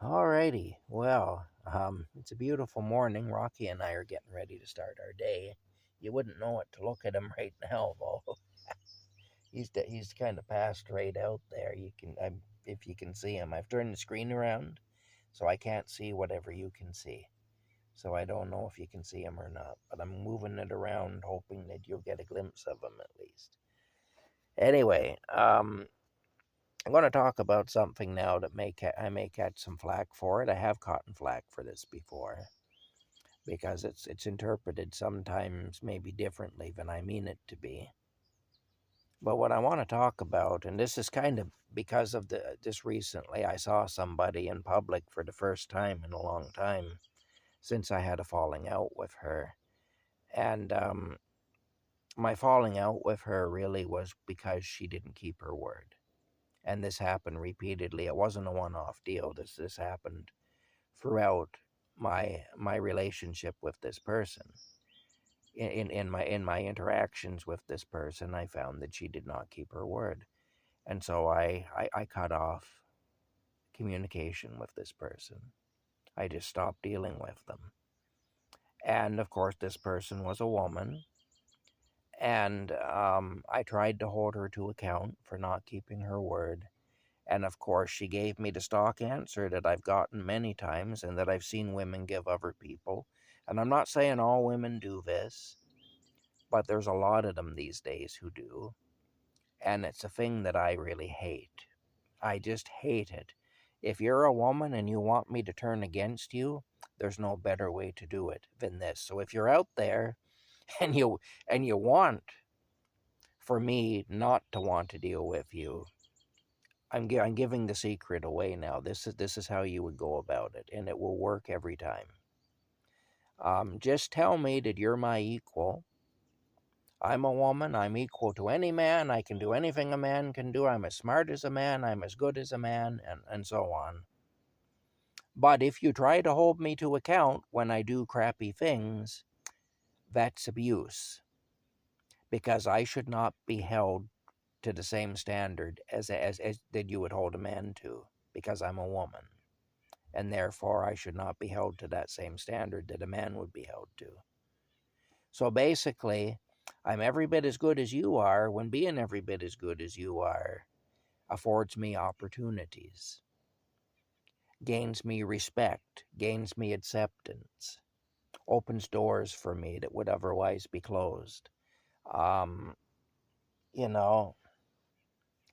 Alrighty. Well, it's a beautiful morning. Rocky and I are getting ready to start our day. You wouldn't know it to look at him right now, though. He's kind of passed right out there. If you can see him. I've turned the screen around, so I can't see whatever you can see. So I don't know if you can see him or not. But I'm moving it around, hoping that you'll get a glimpse of him at least. Anyway, I'm going to talk about something now that I may catch some flack for it. I have caught flack for this before because it's interpreted sometimes maybe differently than I mean it to be. But what I want to talk about, and this is kind of because of just recently, I saw somebody in public for the first time in a long time since I had a falling out with her, and my falling out with her really was because she didn't keep her word. And this happened repeatedly. It wasn't a one-off deal. This happened throughout my relationship with this person. In my interactions with this person, I found that she did not keep her word, and so I cut off communication with this person. I just stopped dealing with them. And of course, this person was a woman, and I tried to hold her to account for not keeping her word. And of course, she gave me the stock answer that I've gotten many times and that I've seen women give other people. And I'm not saying all women do this, but there's a lot of them these days who do. And it's a thing that I really hate. I just hate it. If you're a woman and you want me to turn against you, there's no better way to do it than this. So if you're out there and you want for me not to want to deal with you, I'm giving the secret away now. This is how you would go about it, and it will work every time. Just tell me that you're my equal. I'm a woman. I'm equal to any man. I can do anything a man can do. I'm as smart as a man. I'm as good as a man, and so on. But if you try to hold me to account when I do crappy things, that's abuse, because I should not be held to the same standard as that you would hold a man to, because I'm a woman. And therefore I should not be held to that same standard that a man would be held to. So basically, I'm every bit as good as you are when being every bit as good as you are affords me opportunities, gains me respect, gains me acceptance, opens doors for me that would otherwise be closed. Um, you know,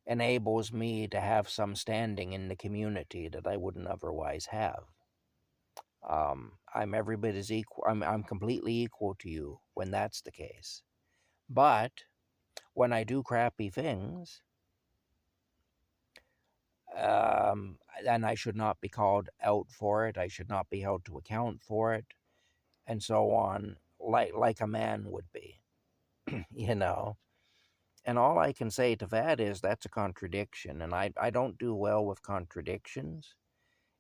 enables me to have some standing in the community that I wouldn't otherwise have. I'm every bit as equal. I'm completely equal to you when that's the case. But when I do crappy things, then I should not be called out for it. I should not be held to account for it, and so on, like a man would be, you know. And all I can say to that is that's a contradiction, and I don't do well with contradictions.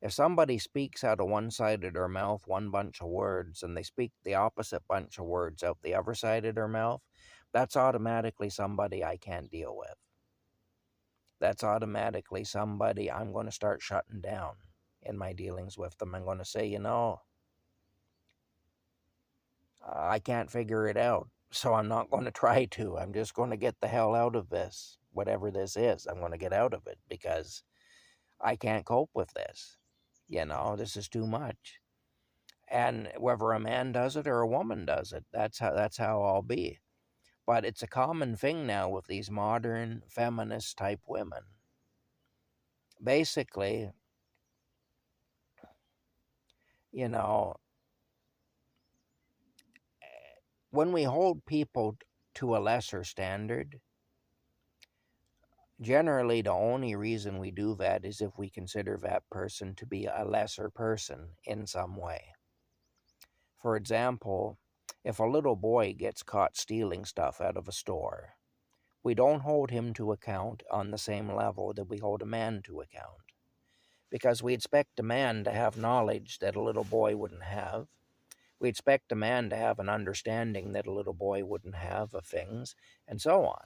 If somebody speaks out of one side of their mouth one bunch of words and they speak the opposite bunch of words out the other side of their mouth, that's automatically somebody I can't deal with. That's automatically somebody I'm going to start shutting down in my dealings with them. I'm going to say, I can't figure it out, so I'm not going to try to. I'm just going to get the hell out of this. Whatever this is, I'm going to get out of it because I can't cope with this. This is too much. And whether a man does it or a woman does it, that's how I'll be. But it's a common thing now with these modern feminist type women. Basically, you know, when we hold people to a lesser standard, generally the only reason we do that is if we consider that person to be a lesser person in some way. For example, if a little boy gets caught stealing stuff out of a store, we don't hold him to account on the same level that we hold a man to account, because we expect a man to have knowledge that a little boy wouldn't have. We expect a man to have an understanding that a little boy wouldn't have of things, and so on.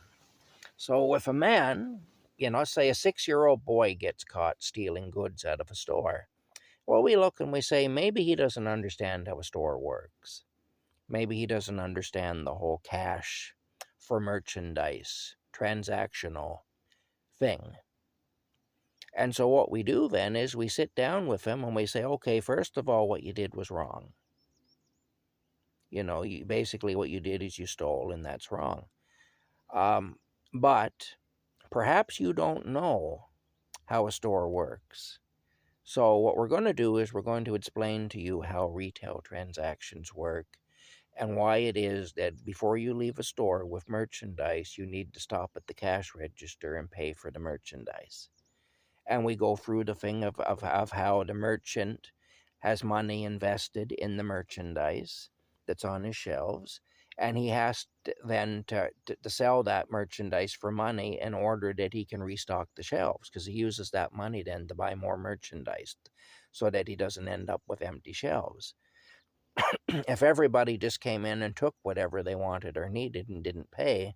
So if a man, say a 6-year-old boy gets caught stealing goods out of a store, Well, we look and we say, maybe he doesn't understand how a store works. Maybe he doesn't understand the whole cash for merchandise, transactional thing. And so what we do then is we sit down with him and we say, okay, first of all, what you did was wrong. Basically what you did is you stole, and that's wrong. But perhaps you don't know how a store works. So what we're going to do is we're going to explain to you how retail transactions work and why it is that before you leave a store with merchandise, you need to stop at the cash register and pay for the merchandise. And we go through the thing of how the merchant has money invested in the merchandise that's on his shelves, and he has then to sell that merchandise for money in order that he can restock the shelves, because he uses that money then to buy more merchandise so that he doesn't end up with empty shelves. If everybody just came in and took whatever they wanted or needed and didn't pay,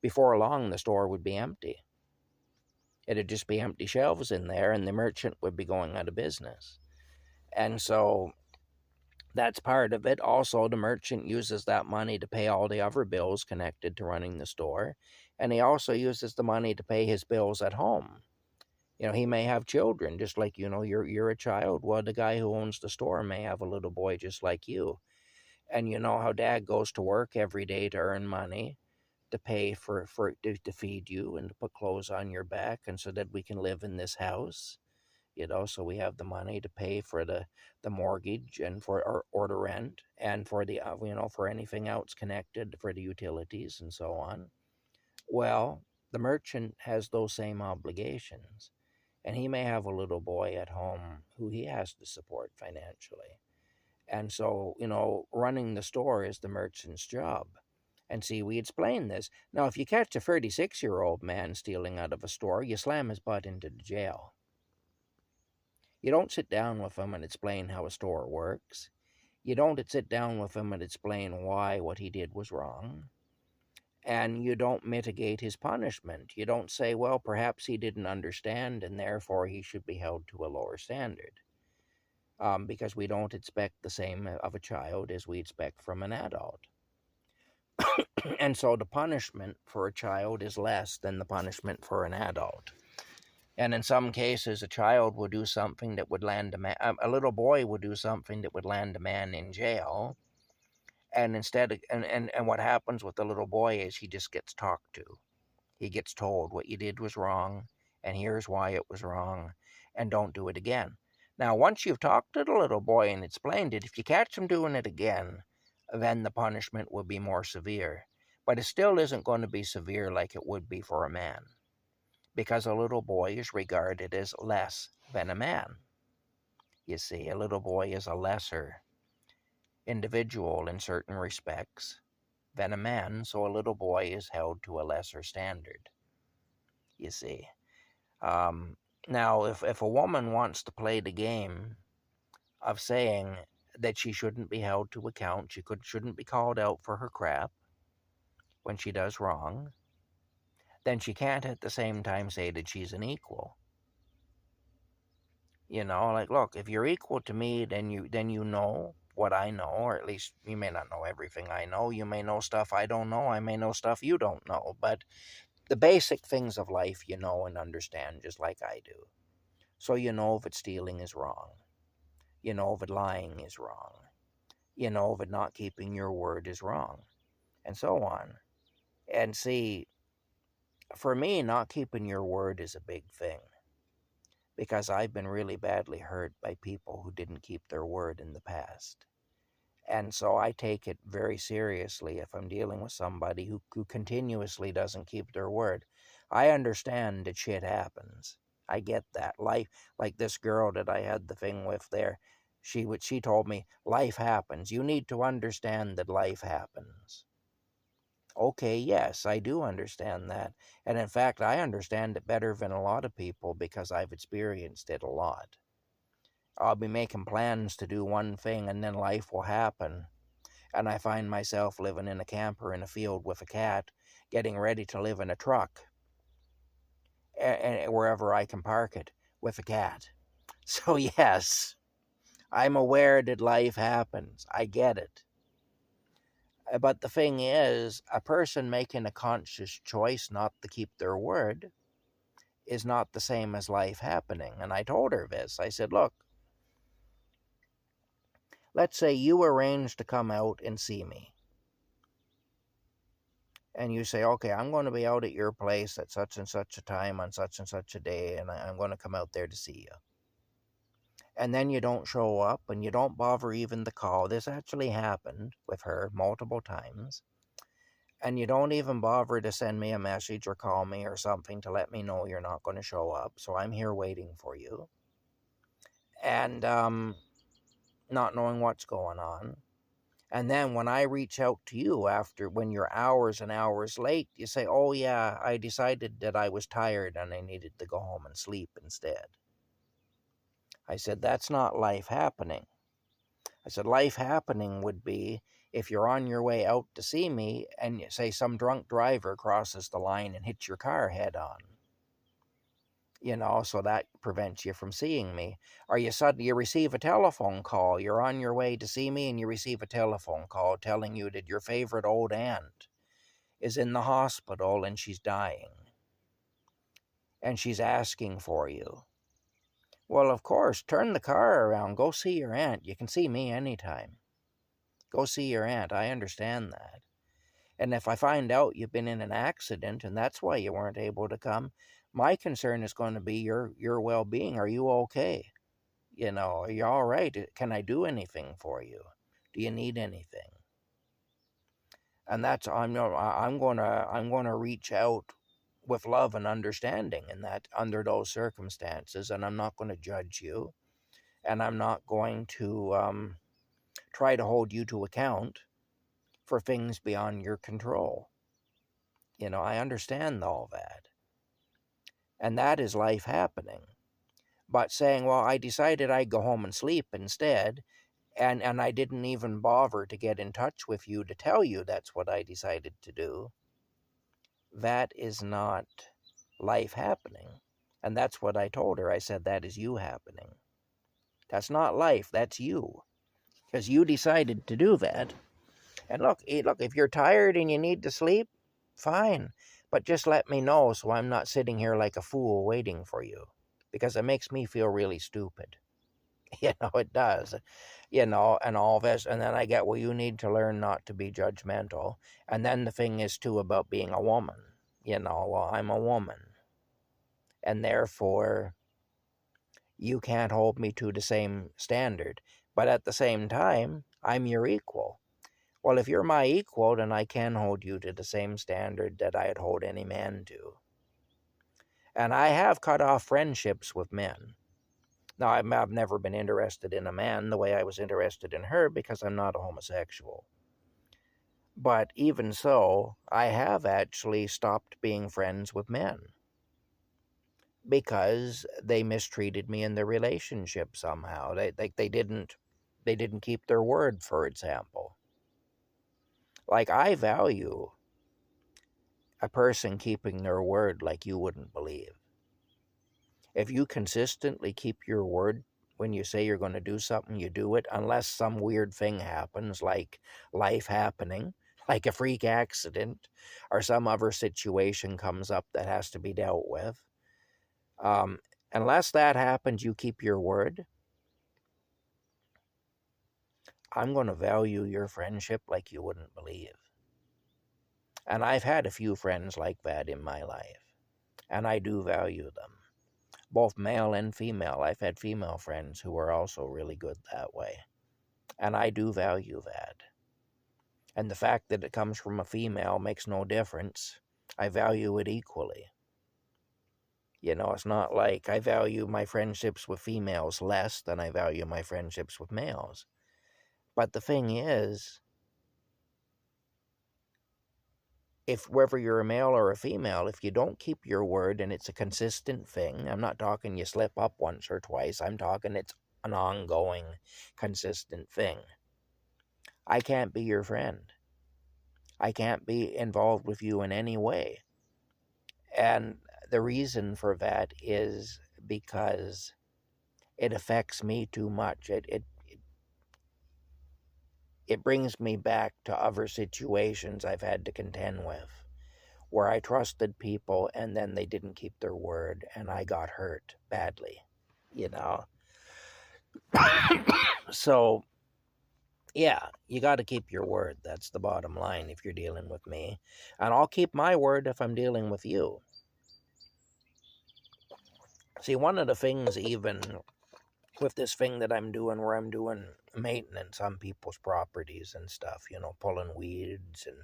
before long the store would be empty. It'd just be empty shelves in there, and the merchant would be going out of business. And so that's part of it. Also, the merchant uses that money to pay all the other bills connected to running the store. And he also uses the money to pay his bills at home. He may have children, just like, you're a child. Well, the guy who owns the store may have a little boy just like you. And you know how dad goes to work every day to earn money to pay to feed you and to put clothes on your back, and so that we can live in this house. So we have the money to pay for the mortgage and or the rent, and for the for anything else connected, for the utilities and so on. Well, the merchant has those same obligations, and he may have a little boy at home who he has to support financially. And so, running the store is the merchant's job. And see, we explain this. Now, if you catch a 36-year-old man stealing out of a store, you slam his butt into the jail. You don't sit down with him and explain how a store works. You don't sit down with him and explain why what he did was wrong. And you don't mitigate his punishment. You don't say, well, perhaps he didn't understand and therefore he should be held to a lower standard. Because we don't expect the same of a child as we expect from an adult. And so the punishment for a child is less than the punishment for an adult. And in some cases, a child will do something that would land a little boy would do something that would land a man in jail. And and what happens with the little boy is he just gets talked to. He gets told what you did was wrong, and here's why it was wrong, and don't do it again. Now, once you've talked to the little boy and explained it, if you catch him doing it again, then the punishment will be more severe. But it still isn't going to be severe like it would be for a man, because a little boy is regarded as less than a man. You see, a little boy is a lesser individual in certain respects than a man, so a little boy is held to a lesser standard, you see. Now, if a woman wants to play the game of saying that she shouldn't be held to account, shouldn't be called out for her crap when she does wrong, then she can't at the same time say that she's an equal. Like, look, if you're equal to me, then you know what I know, or at least you may not know everything I know. You may know stuff I don't know. I may know stuff you don't know. But the basic things of life you know and understand just like I do. So you know if stealing is wrong. You know if lying is wrong. You know if not keeping your word is wrong. And so on. And see, for me, not keeping your word is a big thing, because I've been really badly hurt by people who didn't keep their word in the past. And so I take it very seriously if I'm dealing with somebody who continuously doesn't keep their word. I understand that shit happens. I get that. Life, like this girl that I had the thing with there, she told me, life happens. You need to understand that life happens. Okay, yes, I do understand that. And in fact, I understand it better than a lot of people because I've experienced it a lot. I'll be making plans to do one thing and then life will happen. And I find myself living in a camper in a field with a cat, getting ready to live in a truck, and wherever I can park it with a cat. So yes, I'm aware that life happens. I get it. But the thing is, a person making a conscious choice not to keep their word is not the same as life happening. And I told her this. I said, look, let's say you arrange to come out and see me. And you say, okay, I'm going to be out at your place at such and such a time on such and such a day, and I'm going to come out there to see you. And then you don't show up, and you don't bother even to call. This actually happened with her multiple times. And you don't even bother to send me a message or call me or something to let me know you're not going to show up. So I'm here waiting for you. And not knowing what's going on. And then when I reach out to you after, when you're hours and hours late, you say, oh yeah, I decided that I was tired and I needed to go home and sleep instead. I said, that's not life happening. I said, life happening would be if you're on your way out to see me and say some drunk driver crosses the line and hits your car head on. So that prevents you from seeing me. Or you receive a telephone call. You're on your way to see me and you receive a telephone call telling you that your favorite old aunt is in the hospital and she's dying. And she's asking for you. Well, of course, turn the car around. Go see your aunt. You can see me anytime. Go see your aunt. I understand that. And if I find out you've been in an accident and that's why you weren't able to come, my concern is going to be your well-being. Are you okay? Are you all right? Can I do anything for you? Do you need anything? And that's I'm going to reach out with love and understanding in that under those circumstances, and I'm not going to judge you, and I'm not going to try to hold you to account for things beyond your control. I understand all that. And that is life happening. But saying, well, I decided I'd go home and sleep instead, and I didn't even bother to get in touch with you to tell you that's what I decided to do, that is not life happening. And that's what I told her. I said, that is you happening. That's not life, that's you. Because you decided to do that. And look, if you're tired and you need to sleep, fine. But just let me know so I'm not sitting here like a fool waiting for you. Because it makes me feel really stupid. It does. And all this. And then I get, well, you need to learn not to be judgmental. And then the thing is, too, about being a woman. Well, I'm a woman. And therefore, you can't hold me to the same standard. But at the same time, I'm your equal. Well, if you're my equal, then I can hold you to the same standard that I'd hold any man to. And I have cut off friendships with men. Now, I've never been interested in a man the way I was interested in her because I'm not a homosexual. But even so, I have actually stopped being friends with men because they mistreated me in the relationship somehow. They didn't keep their word, for example. Like, I value a person keeping their word like you wouldn't believe. If you consistently keep your word when you say you're going to do something, you do it, unless some weird thing happens, like life happening, like a freak accident, or some other situation comes up that has to be dealt with. Unless that happens, you keep your word. I'm going to value your friendship like you wouldn't believe. And I've had a few friends like that in my life, and I do value them. Both male and female. I've had female friends who are also really good that way. And I do value that. And the fact that it comes from a female makes no difference. I value it equally. It's not like I value my friendships with females less than I value my friendships with males. But the thing is, whether you're a male or a female, if you don't keep your word and it's a consistent thing, I'm not talking you slip up once or twice, I'm talking it's an ongoing, consistent thing. I can't be your friend. I can't be involved with you in any way. And the reason for that is because it affects me too much. it brings me back to other situations I've had to contend with where I trusted people and then they didn't keep their word and I got hurt badly, you know. So, yeah, you got to keep your word. That's the bottom line if you're dealing with me. And I'll keep my word if I'm dealing with you. See, one of the things, even with this thing that I'm doing where I'm doing maintenance on people's properties and stuff, you know, pulling weeds and,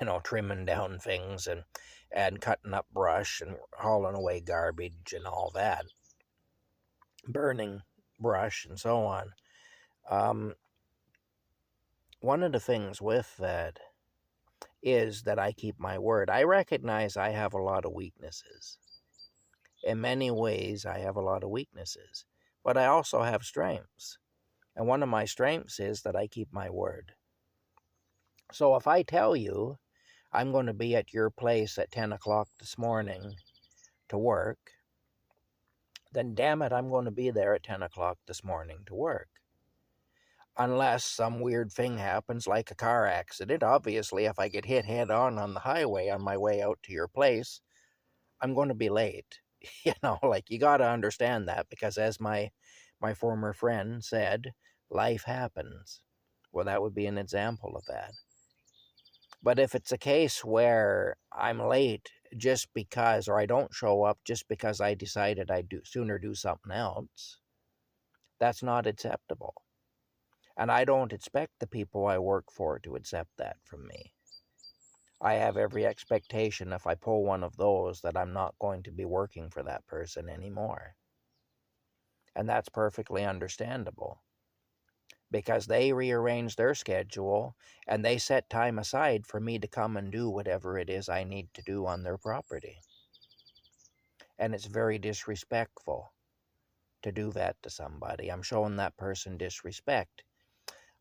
you know, trimming down things and cutting up brush and hauling away garbage and all that, burning brush and so on. One of the things with that is that I keep my word. I recognize I have a lot of weaknesses. In many ways, I have a lot of weaknesses, but I also have strengths. And one of my strengths is that I keep my word. So if I tell you I'm going to be at your place at 10 o'clock this morning to work, then damn it, I'm going to be there at 10 o'clock this morning to work. Unless some weird thing happens like a car accident. Obviously, if I get hit head on the highway on my way out to your place, I'm going to be late. You know, like, you got to understand that, because as my former friend said, life happens. Well, that would be an example of that. But if it's a case where I'm late just because, or I don't show up just because I decided I'd sooner do something else, that's not acceptable. And I don't expect the people I work for to accept that from me. I have every expectation if I pull one of those that I'm not going to be working for that person anymore. And that's perfectly understandable, because they rearrange their schedule and they set time aside for me to come and do whatever it is I need to do on their property. And it's very disrespectful to do that to somebody. I'm showing that person disrespect.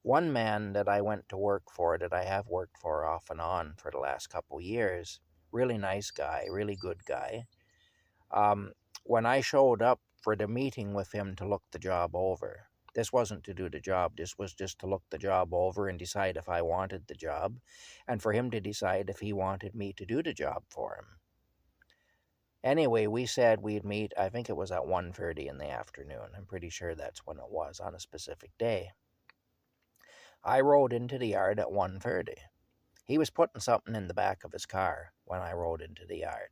One man that I went to work for, that I have worked for off and on for the last couple years, really nice guy, really good guy. When I showed up for the meeting with him to look the job over, this wasn't to do the job, this was just to look the job over and decide if I wanted the job, and for him to decide if he wanted me to do the job for him. Anyway, we said we'd meet, I think it was at 1:30 in the afternoon. I'm pretty sure that's when it was, on a specific day. I rode into the yard at 1:30. He was putting something in the back of his car when I rode into the yard.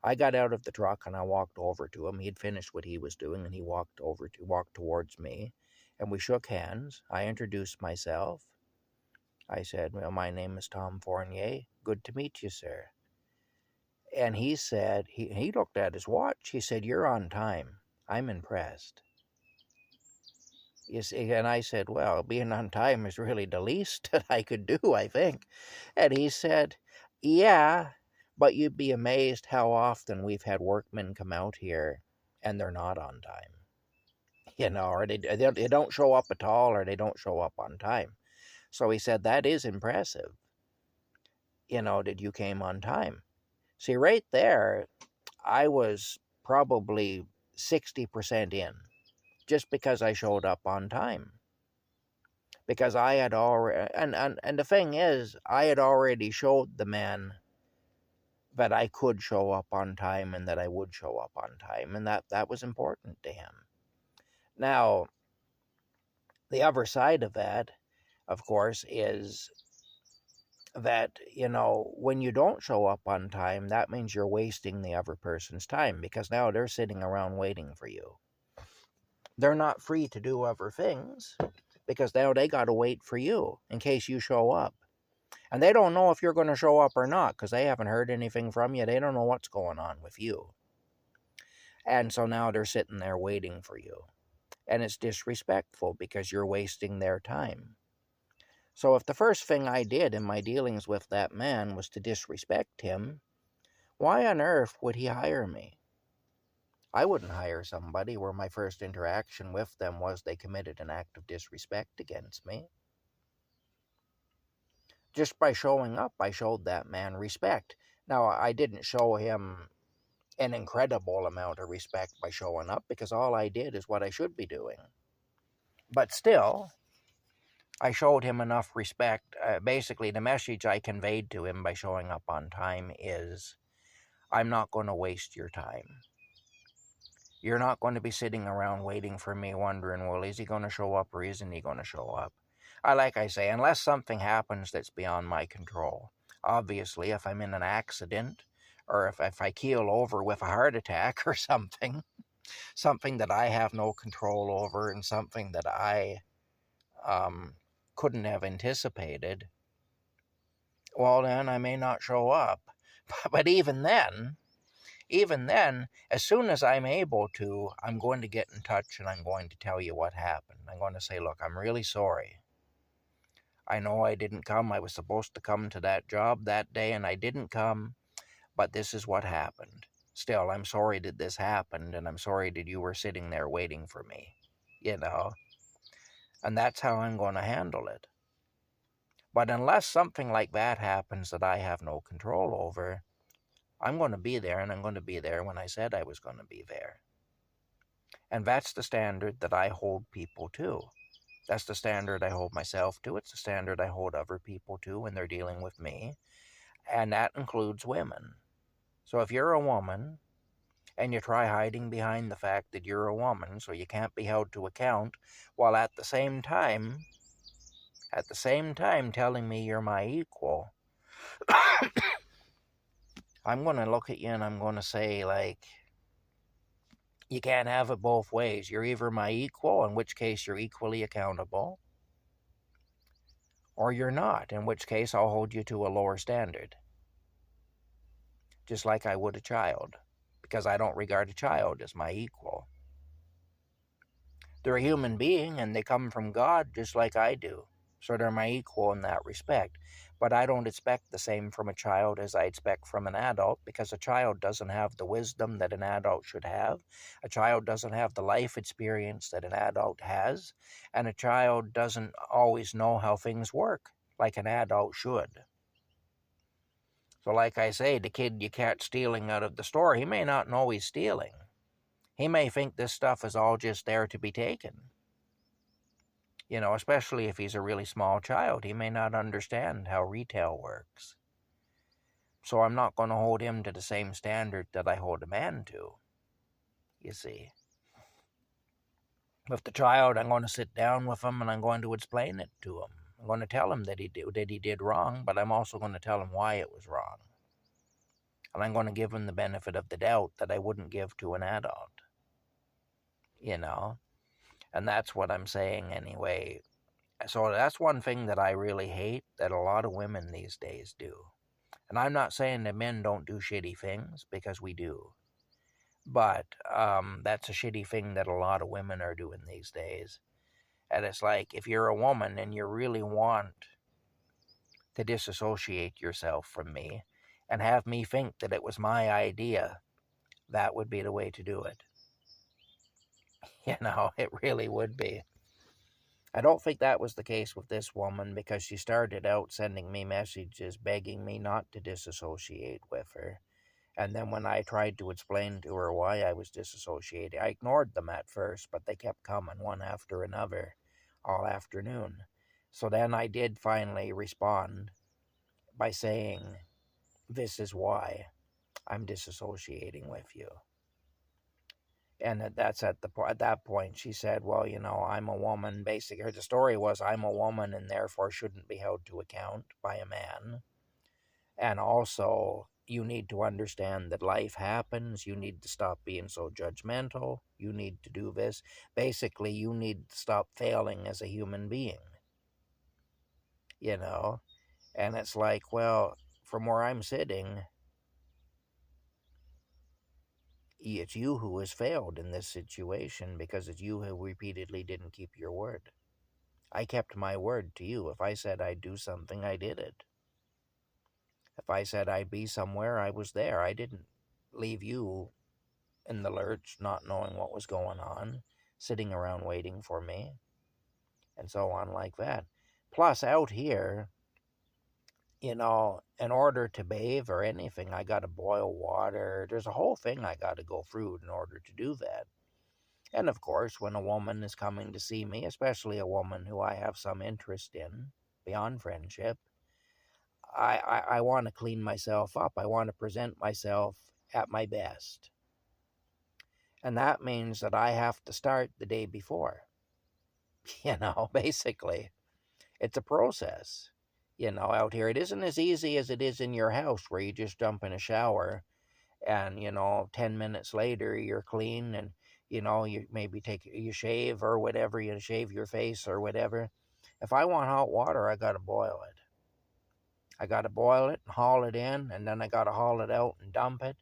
I got out of the truck and I walked over to him. He had finished what he was doing and he walked towards me, and we shook hands. I introduced myself. I said, well, my name is Tom Fournier. Good to meet you, sir. And he said, he looked at his watch. He said, you're on time. I'm impressed. You see, and I said, well, being on time is really the least that I could do, I think. And he said, yeah, but you'd be amazed how often we've had workmen come out here and they're not on time. You know, or they don't show up at all, or they don't show up on time. So he said, that is impressive, you know, that you came on time. See, right there, I was probably 60% in, just because I showed up on time. Because I had already, and the thing is, I had already showed the man that I could show up on time and that I would show up on time, and that was important to him. Now, the other side of that, of course, is that, you know, when you don't show up on time, that means you're wasting the other person's time, because now they're sitting around waiting for you. They're not free to do other things, because now they got to wait for you in case you show up. And they don't know if you're going to show up or not, because they haven't heard anything from you. They don't know what's going on with you. And so now they're sitting there waiting for you. And it's disrespectful, because you're wasting their time. So if the first thing I did in my dealings with that man was to disrespect him, why on earth would he hire me? I wouldn't hire somebody where my first interaction with them was they committed an act of disrespect against me. Just by showing up, I showed that man respect. Now, I didn't show him an incredible amount of respect by showing up, because all I did is what I should be doing. But still, I showed him enough respect. Basically, the message I conveyed to him by showing up on time is, I'm not going to waste your time. You're not going to be sitting around waiting for me wondering, well, is he going to show up or isn't he going to show up? Like I say, unless something happens that's beyond my control. Obviously, if I'm in an accident or if I keel over with a heart attack or something that I have no control over and something that I couldn't have anticipated, well, then I may not show up. But even then, as soon as I'm able to, I'm going to get in touch and I'm going to tell you what happened. I'm going to say, look, I'm really sorry. I know I didn't come. I was supposed to come to that job that day and I didn't come, but this is what happened. Still, I'm sorry that this happened and I'm sorry that you were sitting there waiting for me, and that's how I'm going to handle it. But unless something like that happens that I have no control over, I'm going to be there, and I'm going to be there when I said I was going to be there. And that's the standard that I hold people to. That's the standard I hold myself to. It's the standard I hold other people to when they're dealing with me. And that includes women. So if you're a woman and you try hiding behind the fact that you're a woman so you can't be held to account, while at the same time telling me you're my equal, I'm going to look at you and I'm going to say, like, you can't have it both ways. You're either my equal, in which case you're equally accountable, or you're not, in which case I'll hold you to a lower standard, just like I would a child, because I don't regard a child as my equal. They're a human being, and they come from God just like I do, so they're my equal in that respect. But I don't expect the same from a child as I expect from an adult, because a child doesn't have the wisdom that an adult should have. A child doesn't have the life experience that an adult has. And a child doesn't always know how things work like an adult should. So like I say, the kid you catch stealing out of the store, he may not know he's stealing. He may think this stuff is all just there to be taken. Especially if he's a really small child, he may not understand how retail works. So I'm not going to hold him to the same standard that I hold a man to, you see. With the child, I'm going to sit down with him and I'm going to explain it to him. I'm going to tell him that he did wrong, but I'm also going to tell him why it was wrong. And I'm going to give him the benefit of the doubt that I wouldn't give to an adult. And that's what I'm saying anyway. So that's one thing that I really hate that a lot of women these days do. And I'm not saying that men don't do shitty things, because we do. But that's a shitty thing that a lot of women are doing these days. And it's like, if you're a woman and you really want to disassociate yourself from me and have me think that it was my idea, that would be the way to do it. It really would be. I don't think that was the case with this woman, because she started out sending me messages begging me not to disassociate with her. And then when I tried to explain to her why I was disassociating, I ignored them at first, but they kept coming one after another all afternoon. So then I did finally respond by saying, this is why I'm disassociating with you. And that's at that point she said, well, I'm a woman. Basically, the story was, I'm a woman and therefore shouldn't be held to account by a man. And also, you need to understand that life happens. You need to stop being so judgmental. You need to do this. Basically, you need to stop failing as a human being. And it's like, well, from where I'm sitting, it's you who has failed in this situation, because it's you who repeatedly didn't keep your word. I kept my word to you. If I said I'd do something, I did it. If I said I'd be somewhere, I was there. I didn't leave you in the lurch, not knowing what was going on, sitting around waiting for me, and so on like that. Plus, out here, in order to bathe or anything, I got to boil water. There's a whole thing I got to go through in order to do that. And of course, when a woman is coming to see me, especially a woman who I have some interest in beyond friendship, I want to clean myself up. I want to present myself at my best. And that means that I have to start the day before. Basically, it's a process. Out here, it isn't as easy as it is in your house where you just jump in a shower and, 10 minutes later you're clean and, you maybe you shave or whatever, you shave your face or whatever. If I want hot water, I got to boil it. I got to boil it and haul it in, and then I got to haul it out and dump it.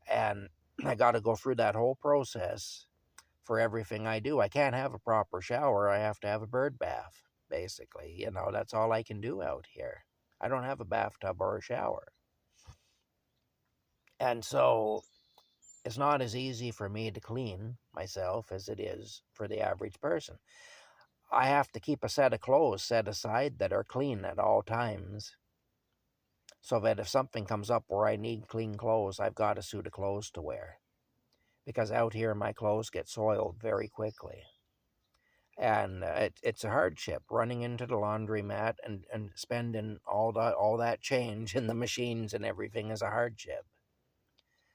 And I got to go through that whole process for everything I do. I can't have a proper shower. I have to have a bird bath, basically. That's all I can do out here. I don't have a bathtub or a shower. And so it's not as easy for me to clean myself as it is for the average person. I have to keep a set of clothes set aside that are clean at all times, so that if something comes up where I need clean clothes, I've got a suit of clothes to wear. Because out here, my clothes get soiled very quickly. And it's a hardship running into the laundromat and spending all that change in the machines and everything is a hardship.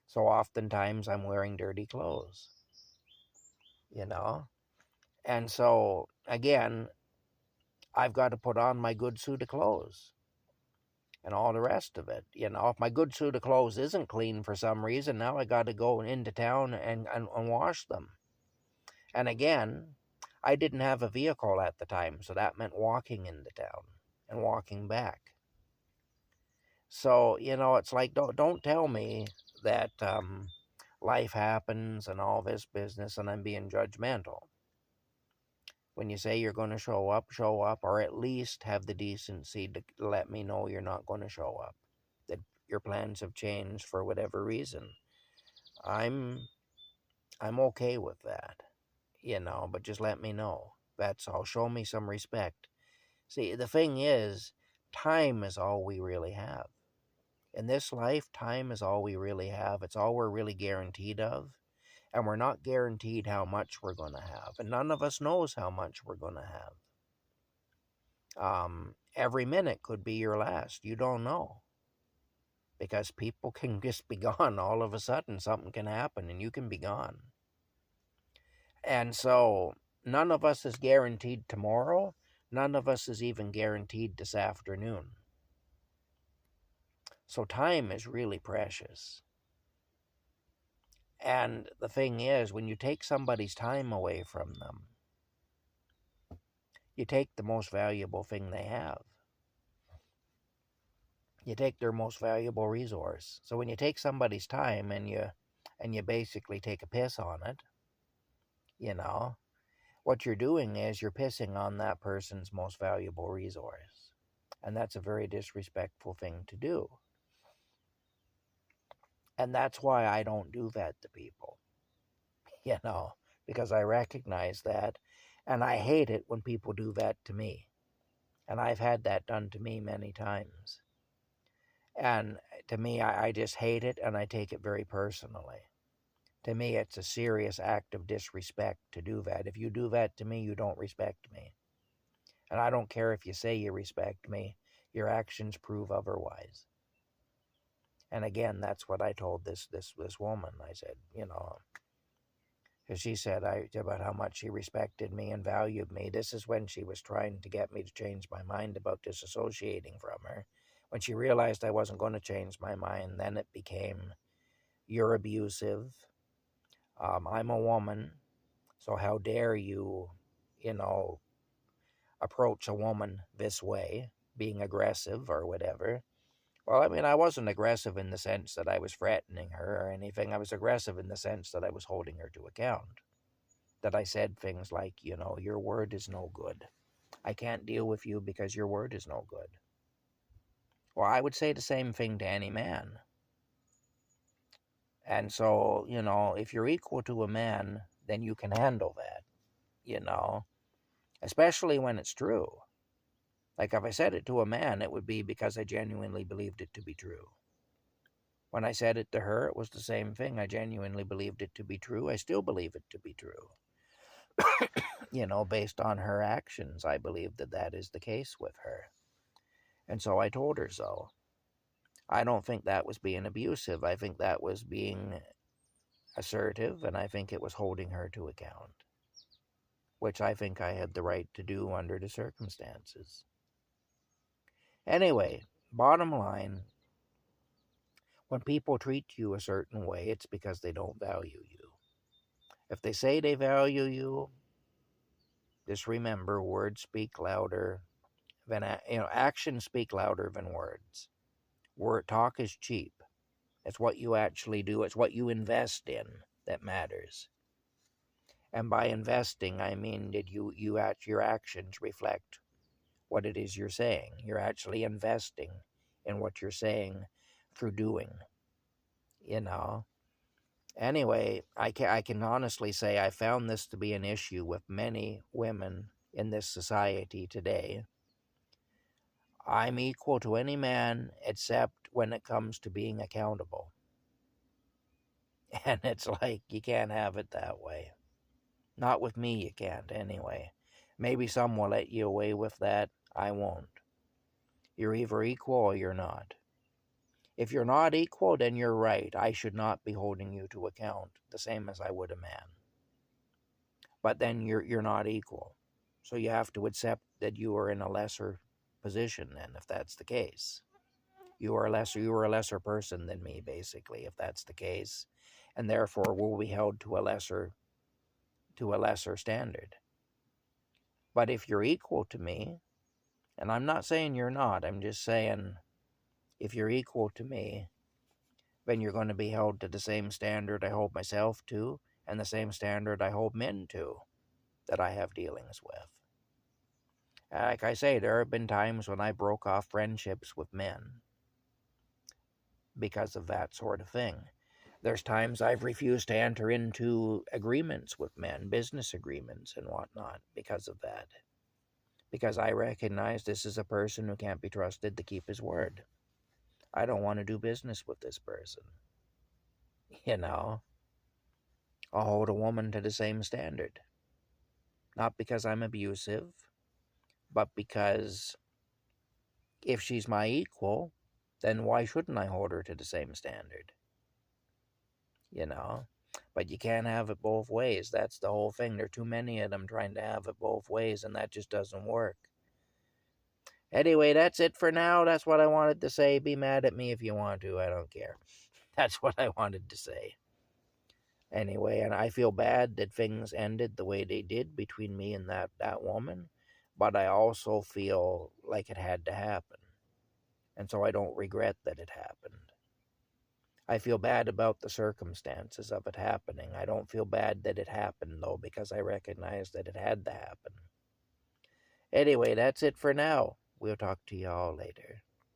So oftentimes I'm wearing dirty clothes, And so, again, I've got to put on my good suit of clothes and all the rest of it. If my good suit of clothes isn't clean for some reason, now I got to go into town and wash them. And again, I didn't have a vehicle at the time, so that meant walking into town and walking back. So, it's like, don't tell me that life happens and all this business and I'm being judgmental. When you say you're going to show up, or at least have the decency to let me know you're not going to show up, that your plans have changed for whatever reason. I'm okay with that, but just let me know. That's all. Show me some respect. See, the thing is, time is all we really have. In this life, time is all we really have. It's all we're really guaranteed of. And we're not guaranteed how much we're going to have. And none of us knows how much we're going to have. Every minute could be your last. You don't know. Because people can just be gone all of a sudden. Something can happen and you can be gone. And so none of us is guaranteed tomorrow. None of us is even guaranteed this afternoon. So time is really precious. And the thing is, when you take somebody's time away from them, you take the most valuable thing they have. You take their most valuable resource. So when you take somebody's time and you basically take a piss on it, what you're doing is you're pissing on that person's most valuable resource. And that's a very disrespectful thing to do. And that's why I don't do that to people, because I recognize that. And I hate it when people do that to me. And I've had that done to me many times. And to me, I just hate it and I take it very personally. To me, it's a serious act of disrespect to do that. If you do that to me, you don't respect me. And I don't care if you say you respect me. Your actions prove otherwise. And again, that's what I told this woman. I said, because she said about how much she respected me and valued me. This is when she was trying to get me to change my mind about disassociating from her. When she realized I wasn't going to change my mind, then it became, you're abusive. I'm a woman, so how dare you, approach a woman this way, being aggressive or whatever. Well, I mean, I wasn't aggressive in the sense that I was threatening her or anything. I was aggressive in the sense that I was holding her to account. That I said things like, your word is no good. I can't deal with you because your word is no good. Well, I would say the same thing to any man. And so, if you're equal to a man, then you can handle that, especially when it's true. Like if I said it to a man, it would be because I genuinely believed it to be true. When I said it to her, it was the same thing. I genuinely believed it to be true. I still believe it to be true. Based on her actions, I believe that that is the case with her. And so I told her so. I don't think that was being abusive. I think that was being assertive, and I think it was holding her to account, which I think I had the right to do under the circumstances. Anyway, bottom line, when people treat you a certain way, it's because they don't value you. If they say they value you, just remember, words speak louder than actions speak louder than words. Word talk is cheap. It's what you actually do. It's what you invest in that matters. And by investing, I mean that your actions reflect what it is you're saying. You're actually investing in what you're saying through doing. Anyway, I can honestly say I found this to be an issue with many women in this society today. I'm equal to any man except when it comes to being accountable. And it's like, you can't have it that way. Not with me, you can't, anyway. Maybe some will let you away with that. I won't. You're either equal or you're not. If you're not equal, then you're right. I should not be holding you to account, the same as I would a man. But then you're not equal. So you have to accept that you are in a lesser position then, if that's the case. You are a lesser person than me, basically, if that's the case, and therefore will be held to a lesser standard. But if you're equal to me, and I'm not saying you're not, I'm just saying if you're equal to me, then you're going to be held to the same standard I hold myself to, and the same standard I hold men to that I have dealings with. Like I say, there have been times when I broke off friendships with men because of that sort of thing. There's times I've refused to enter into agreements with men, business agreements and whatnot, because of that. Because I recognize this is a person who can't be trusted to keep his word. I don't want to do business with this person. I'll hold a woman to the same standard. Not because I'm abusive, but because if she's my equal, then why shouldn't I hold her to the same standard? But you can't have it both ways. That's the whole thing. There are too many of them trying to have it both ways, and that just doesn't work. Anyway, that's it for now. That's what I wanted to say. Be mad at me if you want to. I don't care. That's what I wanted to say. Anyway, and I feel bad that things ended the way they did between me and that woman, but I also feel like it had to happen. And so I don't regret that it happened. I feel bad about the circumstances of it happening. I don't feel bad that it happened, though, because I recognize that it had to happen. Anyway, that's it for now. We'll talk to y'all later.